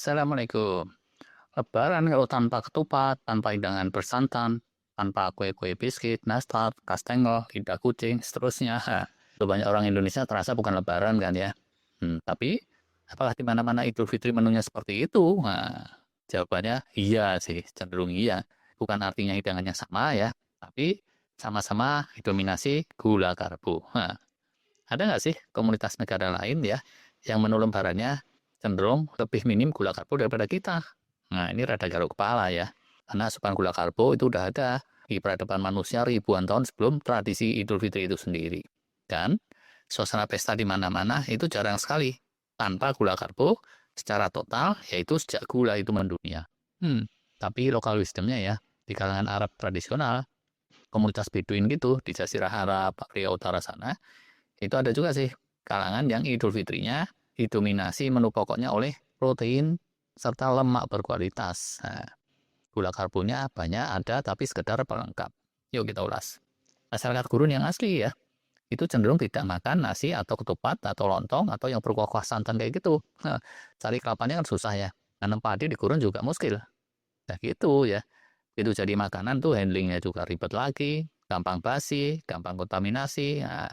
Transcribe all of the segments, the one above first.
Assalamualaikum. Lebaran kalau tanpa ketupat, tanpa hidangan bersantan, tanpa kue-kue biskuit, nastar, kastengel, lidah kucing, seterusnya. Itu banyak orang Indonesia terasa bukan Lebaran kan ya. Tapi apakah di mana-mana Idul Fitri menunya seperti itu? Nah, jawabannya iya sih, cenderung iya. Bukan artinya hidangannya sama ya, tapi sama-sama didominasi gula karbo. Ada nggak sih komunitas negara lain ya, yang menu lebarannya cenderung lebih minim gula karbo daripada kita? Nah, ini rada garuk kepala ya, karena asupan gula karbo itu udah ada di peradaban manusia ribuan tahun sebelum tradisi Idul Fitri itu sendiri. Dan suasana pesta di mana-mana itu jarang sekali tanpa gula karbo secara total, yaitu sejak gula itu mendunia. Tapi lokal wisdomnya ya, di kalangan Arab tradisional, komunitas Beduin gitu, di Jazirah Arab, Afrika Utara sana, itu ada juga sih kalangan yang Idul Fitrinya didominasi menu pokoknya oleh protein serta lemak berkualitas. Nah, gula karbonnya banyak ada tapi sekedar pelengkap. Yuk kita ulas. Masyarakat gurun yang asli ya, itu cenderung tidak makan nasi atau ketupat atau lontong atau yang berkuah-kuah santan kayak gitu. Cari kelapanya kan susah ya. Nanam padi di gurun juga muskil. Nah gitu ya. Itu jadi makanan tuh handlingnya juga ribet lagi, gampang basi, gampang kontaminasi. Nah,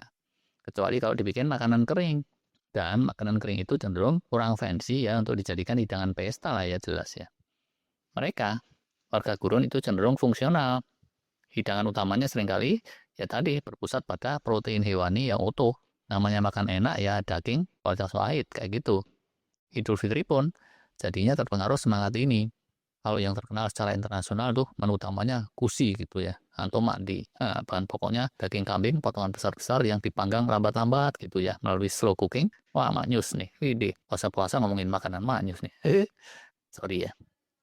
kecuali kalau dibikin makanan kering. Dan makanan kering itu cenderung kurang fancy ya untuk dijadikan hidangan pesta lah ya jelas ya. Mereka, warga gurun itu cenderung fungsional. Hidangan utamanya seringkali ya tadi berpusat pada protein hewani yang utuh. Namanya makan enak ya daging, kualitas wahid kayak gitu. Idul Fitri pun jadinya terpengaruh semangat ini. Kalau yang terkenal secara internasional tuh menu utamanya kusi gitu ya, atau makdi. Nah, bahan pokoknya daging kambing potongan besar-besar yang dipanggang lambat-lambat gitu ya, melalui slow cooking. Wah, maknyus nih. Widih, puasa-puasa ngomongin makanan maknyus nih. Sorry ya.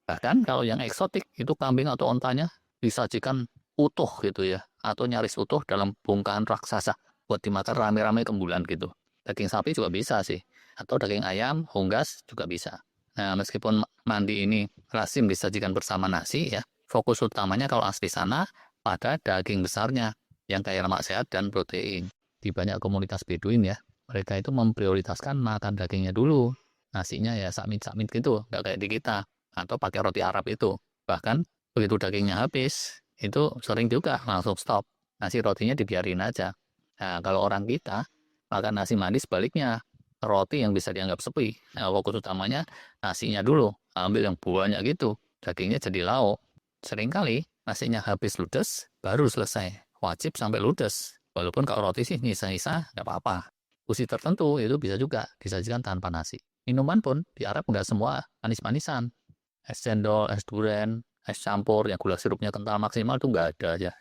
Bahkan kalau yang eksotik itu kambing atau ontanya disajikan utuh gitu ya, atau nyaris utuh dalam bungkahan raksasa buat dimakan rame-rame kembulan gitu. Daging sapi juga bisa sih, atau daging ayam, unggas juga bisa. Nah, meskipun mandi ini lazim disajikan bersama nasi ya, fokus utamanya kalau asli sana pada daging besarnya yang kaya lemak sehat dan protein. Di banyak komunitas Beduin ya, mereka itu memprioritaskan makan dagingnya dulu. Nasinya ya sakmit-sakmit gitu, nggak kayak di kita atau pakai roti Arab itu. Bahkan begitu dagingnya habis, itu sering juga langsung stop. Nasi rotinya dibiarin aja. Nah, kalau orang kita makan nasi manis baliknya, roti yang bisa dianggap sepi. Nah, fokus utamanya nasinya dulu, ambil yang banyak gitu. Dagingnya jadi lauk. Seringkali nasinya habis ludes, baru selesai. Wajib sampai ludes. Walaupun kalau roti sih nyisa-nyisa, nggak apa-apa. Kursi tertentu itu bisa juga disajikan tanpa nasi. Minuman pun di Arab nggak semua manis-manisan. Es cendol, es duren, es campur yang gula sirupnya kental maksimal tuh nggak ada aja.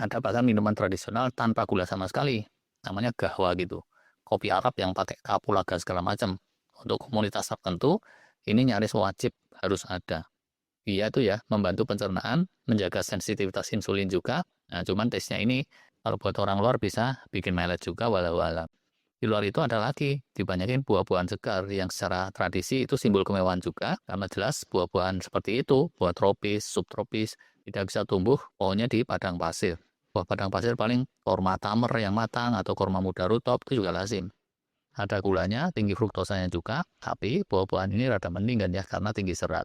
Ada bahkan minuman tradisional tanpa gula sama sekali, namanya gahwa gitu. Kopi Arab yang pakai kapulaga segala macam. Untuk komunitas tertentu, ini nyaris wajib harus ada. Iya itu ya, membantu pencernaan, menjaga sensitivitas insulin juga. Nah, cuman tesnya ini kalau buat orang luar bisa bikin melet juga walau alam. Di luar itu ada lagi, dibanyakin buah-buahan segar yang secara tradisi itu simbol kemewahan juga, karena jelas buah-buahan seperti itu, buah tropis, subtropis, tidak bisa tumbuh pohonnya di padang pasir. Buah padang pasir paling korma tamer yang matang atau korma muda rutop itu juga lazim. Ada gulanya, tinggi fruktosanya juga, tapi buah-buahan ini rada mending kan ya karena tinggi serat.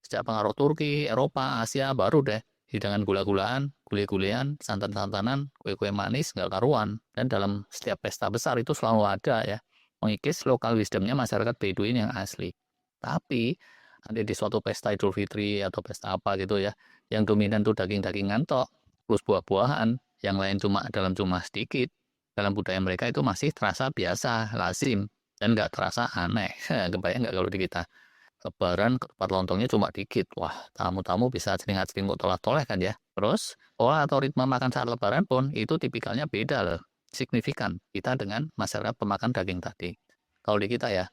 Sejak pengaruh Turki, Eropa, Asia, baru deh hidangan gula-gulaan, gule-gulean, santan-santanan, kue-kue manis nggak karuan. Dan dalam setiap pesta besar itu selalu ada ya, mengikis lokal wisdomnya masyarakat Beduin yang asli. Tapi, ada di suatu pesta Idul Fitri atau pesta apa gitu ya, yang dominan tuh daging-dagingan tok, plus buah-buahan, yang lain cuma dalam jumlah sedikit. Dalam budaya mereka itu masih terasa biasa, lazim, dan nggak terasa aneh. Kebayang nggak kalau di kita? Lebaran ketupat lontongnya cuma dikit. Wah, tamu-tamu bisa celingak-celinguk tolak-toleh kan ya. Terus, pola atau ritme makan saat lebaran pun itu tipikalnya beda loh. Signifikan kita dengan masyarakat pemakan daging tadi. Kalau di kita ya,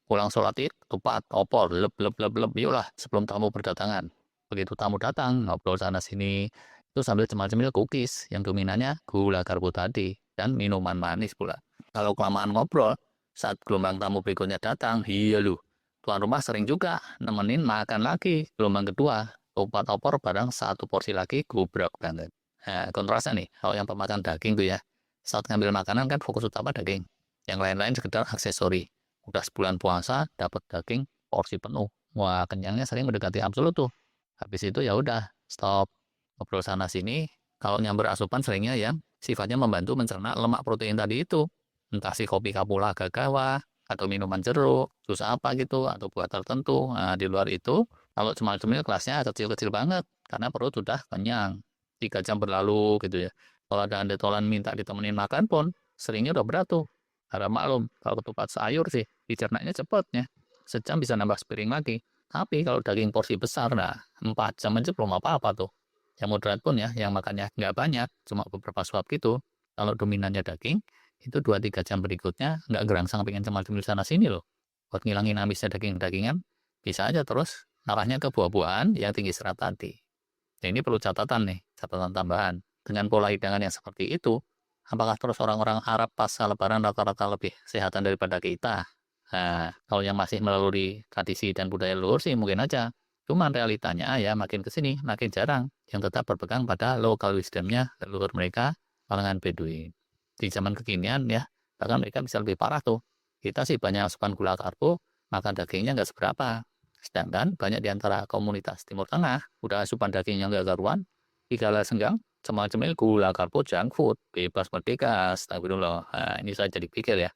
pulang sholat id, ketupat, opor, leb, leb, leb, leb, yuklah sebelum tamu berdatangan. Begitu tamu datang, ngobrol sana-sini, itu sambil cemil-cemil cookies yang dominannya gula karbo tadi dan minuman manis pula. Kalau kelamaan ngobrol, saat gelombang tamu berikutnya datang, iya lu, tuan rumah sering juga nemenin makan lagi. Gelombang kedua, ketupat opor bareng satu porsi lagi, gubrak banget. Nah, kontrasnya nih, kalau yang pemakan daging tuh ya, saat ngambil makanan kan fokus utama daging. Yang lain-lain sekedar aksesori. Udah sebulan puasa, dapat daging, porsi penuh. Wah, kenyangnya sering mendekati absolut tuh. Habis itu ya udah, stop. Ngobrol sana sini, kalau nyamber asupan seringnya yang sifatnya membantu mencerna lemak protein tadi itu. Entah si kopi kapula gagawa, atau minuman jeruk, jus apa gitu, atau buah tertentu. Nah, di luar itu, kalau cemil-cemil kelasnya kecil-kecil banget, karena perut sudah kenyang. 3 jam berlalu gitu ya. Kalau ada anda minta ditemenin makan pun, seringnya udah berat tuh. Harap maklum, kalau ketupat sayur sih, dicernanya cepatnya. Sejam bisa nambah sepiring lagi. Tapi kalau daging porsi besar, nah 4 jam aja belum apa-apa tuh. Yang moderat pun ya, yang makannya nggak banyak, cuma beberapa suap gitu. Kalau dominannya daging, itu 2-3 jam berikutnya nggak gerangsang pengen cemil-cemil sana sini loh. Buat ngilangin amisnya daging-dagingan, bisa aja terus arahnya ke buah-buahan yang tinggi serat tadi. Nah, ini perlu catatan nih, catatan tambahan. Dengan pola hidangan yang seperti itu, apakah terus orang-orang Arab pasca Lebaran rata-rata lebih sehatan daripada kita? Nah, kalau yang masih melalui tradisi dan budaya leluhur sih mungkin aja. Cuman realitanya ya makin ke sini makin jarang yang tetap berpegang pada local wisdomnya leluhur mereka kalangan Beduin. Di zaman kekinian ya, bahkan mereka bisa lebih parah tuh. Kita sih banyak asupan gula karbo, makan dagingnya nggak seberapa. Sedangkan banyak di antara komunitas Timur Tengah, udah asupan dagingnya nggak karuan, dikala senggang, cemil-cemil gula karbo junk food, bebas merdeka, astagfirullah. Nah, ini saya jadi pikir ya,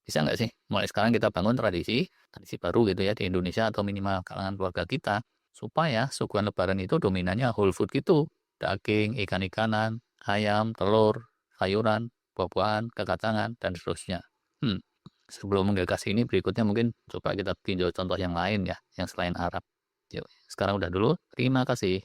bisa nggak sih mulai sekarang kita bangun tradisi baru gitu ya di Indonesia atau minimal kalangan keluarga kita, supaya suguhan lebaran itu dominannya whole food gitu, daging, ikan-ikanan, ayam, telur, sayuran, buah-buahan, kekacangan, dan seterusnya. Hmm, sebelum menggagas ini berikutnya mungkin coba kita tinjau contoh yang lain ya, yang selain Arab. Yuk, sekarang udah dulu, terima kasih.